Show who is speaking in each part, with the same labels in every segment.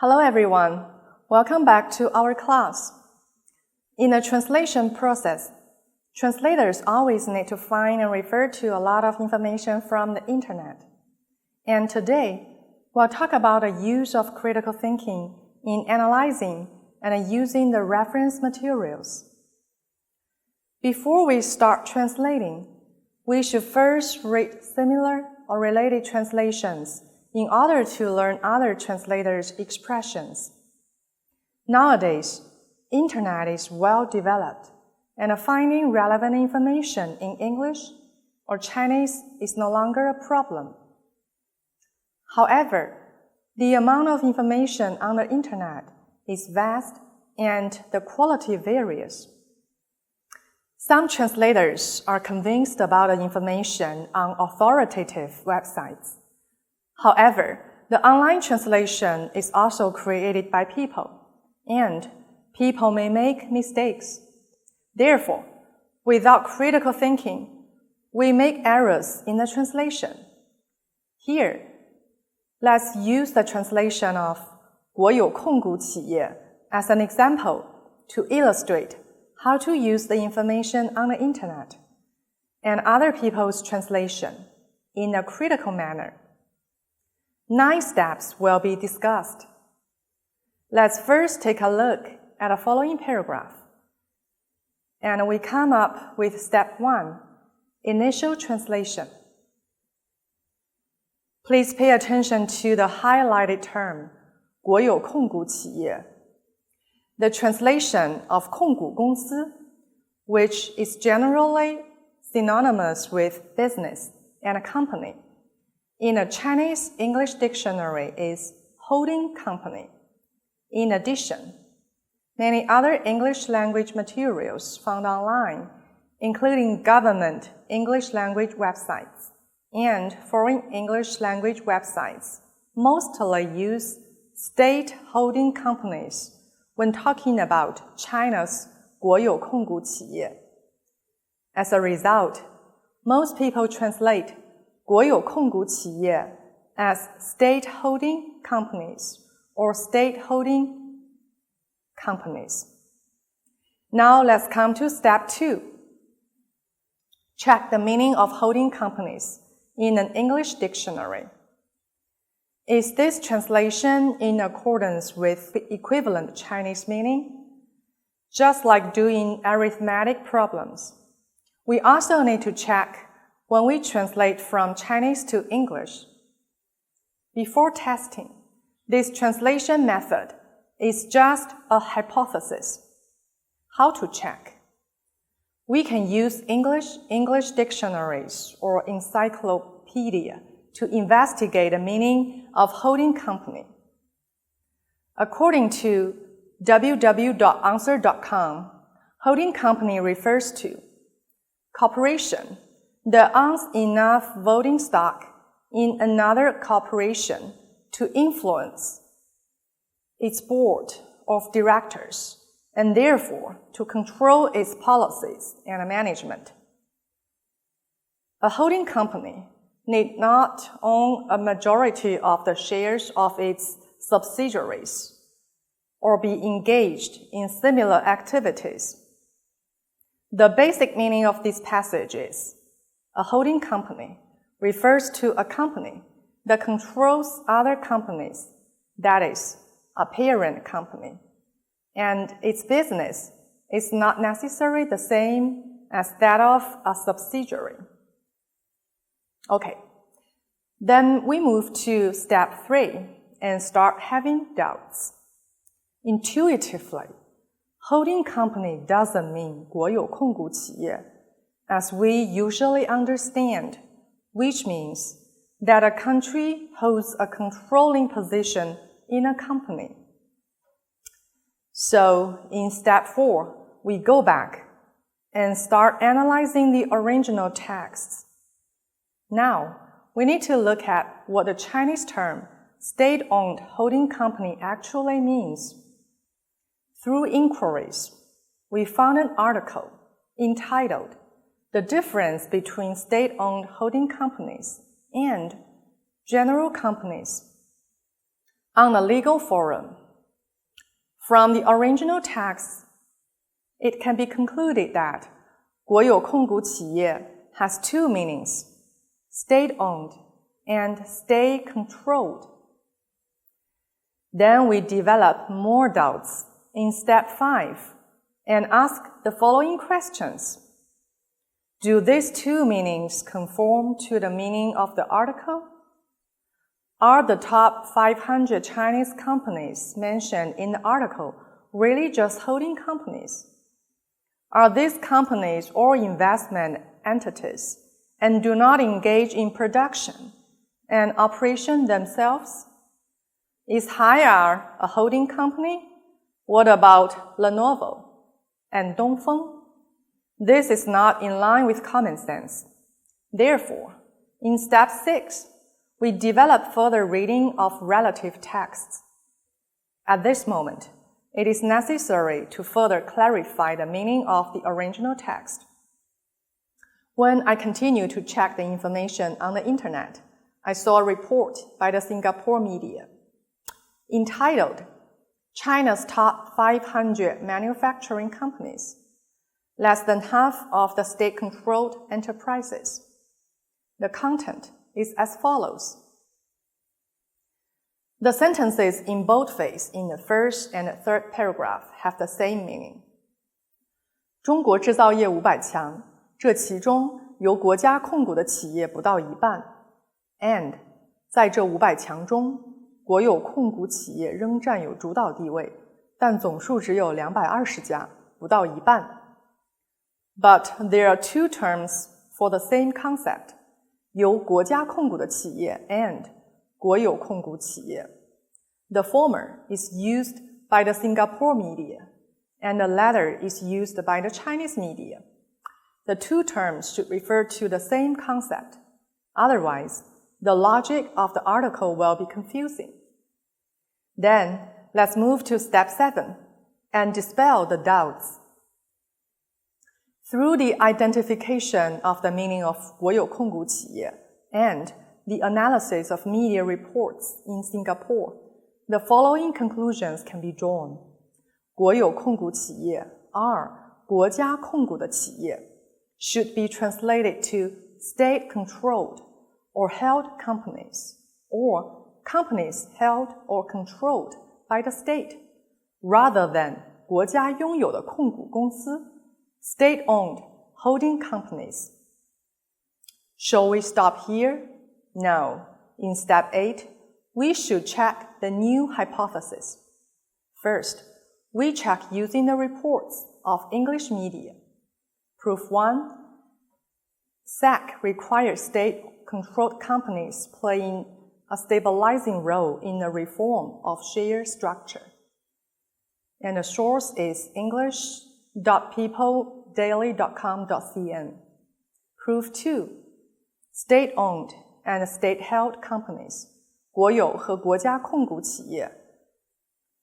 Speaker 1: Hello everyone, welcome back to our class. In the translation process, translators always need to find and refer to a lot of information from the internet. And today, we'll talk about the use of critical thinking in analyzing and using the reference materials. Before we start translating, we should first read similar or related translations in order to learn other translators' expressions. Nowadays, Internet is well developed, and finding relevant information in English or Chinese is no longer a problem. However, the amount of information on the Internet is vast and the quality varies. Some translators are convinced about the information on authoritative websites. However, the online translation is also created by people, and people may make mistakes. Therefore, without critical thinking, we make errors in the translation. Here, let's use the translation of 国有控股企业 as an example to illustrate how to use the information on the internet and other people's translation in a critical manner. 9 steps will be discussed. Let's first take a look at the following paragraph. And we come up with step 1, initial translation. Please pay attention to the highlighted term, 国有控股企业. The translation of 控股公司, which is generally synonymous with business and a company, in a Chinese English dictionary is holding company. In addition, many other English language materials found online, including government English language websites and foreign English language websites, mostly use state holding companies when talking about China's 国有控股企业. As a result, most people translate 国有控股企业 as state holding companies or state holding companies. Now let's come to step 2. Check the meaning of holding companies in an English dictionary. Is this translation in accordance with the equivalent Chinese meaning? Just like doing arithmetic problems, we also need to check when we translate from Chinese to English. Before testing, this translation method is just a hypothesis. How to check? We can use English dictionaries or encyclopedia to investigate the meaning of holding company. According to www.answer.com, holding company refers to corporation that owns enough voting stock in another corporation to influence its board of directors and therefore to control its policies and management. A holding company need not own a majority of the shares of its subsidiaries or be engaged in similar activities. The basic meaning of this passage is a holding company refers to a company that controls other companies, that is, a parent company, and its business is not necessarily the same as that of a subsidiary. Okay, then we move to step 3 and start having doubts. Intuitively, holding company doesn't mean 国有控股企业, as we usually understand, which means that a country holds a controlling position in a company. So, in step 4, we go back and start analyzing the original texts. Now, we need to look at what the Chinese term state-owned holding company actually means. Through inquiries, we found an article entitled The Difference Between State-Owned Holding Companies and General Companies. On a legal forum. From the original text, it can be concluded that 国有控股企业 has two meanings, state-owned and state-controlled. Then we develop more doubts in step 5 and ask the following questions. Do these two meanings conform to the meaning of the article? Are the top 500 Chinese companies mentioned in the article really just holding companies? Are these companies or investment entities and do not engage in production and operation themselves? Is Haier a holding company? What about Lenovo and Dongfeng? This is not in line with common sense. Therefore, in step 6, we develop further reading of relative texts. At this moment, it is necessary to further clarify the meaning of the original text. When I continued to check the information on the internet, I saw a report by the Singapore media entitled China's Top 500 Manufacturing Companies, less than half of the state-controlled enterprises. The content is as follows. The sentences in boldface in the first and third paragraph have the same meaning. 中国制造业500强，这其中由国家控股的企业不到一半。And 在这500强中，国有控股企业仍占有主导地位，但总数只有220家，不到一半。But there are two terms for the same concept. 由国家控股的企业 and 国有控股企业。The former is used by the Singapore media, and the latter is used by the Chinese media. The two terms should refer to the same concept. Otherwise, the logic of the article will be confusing. Then, let's move to step 7 and dispel the doubts. Through the identification of the meaning of 国有控股企业 and the analysis of media reports in Singapore, the following conclusions can be drawn. 国有控股企业 are 国家控股的企业 should be translated to state-controlled or held companies, or companies held or controlled by the state, rather than 国家拥有的控股公司 state-owned holding companies. Shall we stop here? No. In step 8, we should check the new hypothesis. First, we check using the reports of English media. Proof 1, SAC requires state-controlled companies playing a stabilizing role in the reform of share structure. And the source is english.peopledaily.com.cn. Proof 2, state-owned and state-held companies, 国有和国家控股企业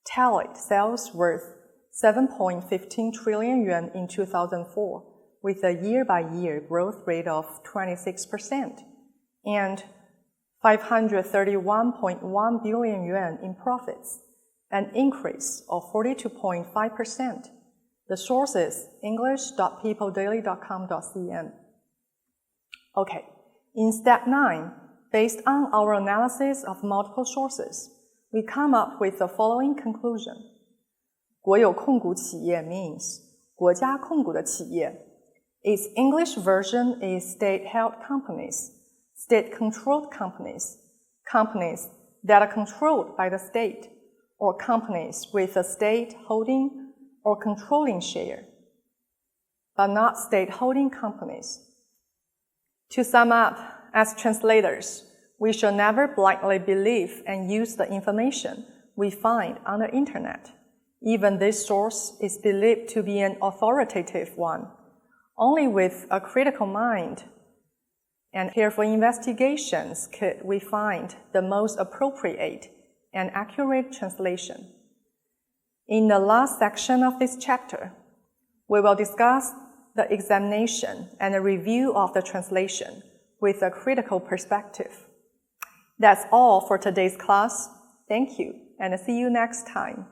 Speaker 1: tallied sales worth 7.15 trillion yuan in 2004, with a year-by-year growth rate of 26%, and 531.1 billion yuan in profits, an increase of 42.5%. The source is english.peopledaily.com.cn. Okay, in step 9, based on our analysis of multiple sources, we come up with the following conclusion. 国有控股企业 means 国家控股的企业. Its English version is state-held companies, state-controlled companies, companies that are controlled by the state, or companies with a state holding or controlling share, but not state-holding companies. To sum up, as translators, we shall never blindly believe and use the information we find on the internet. Even this source is believed to be an authoritative one. Only with a critical mind and careful investigations could we find the most appropriate and accurate translation. In the last section of this chapter, we will discuss the examination and a review of the translation with a critical perspective. That's all for today's class. Thank you, and see you next time.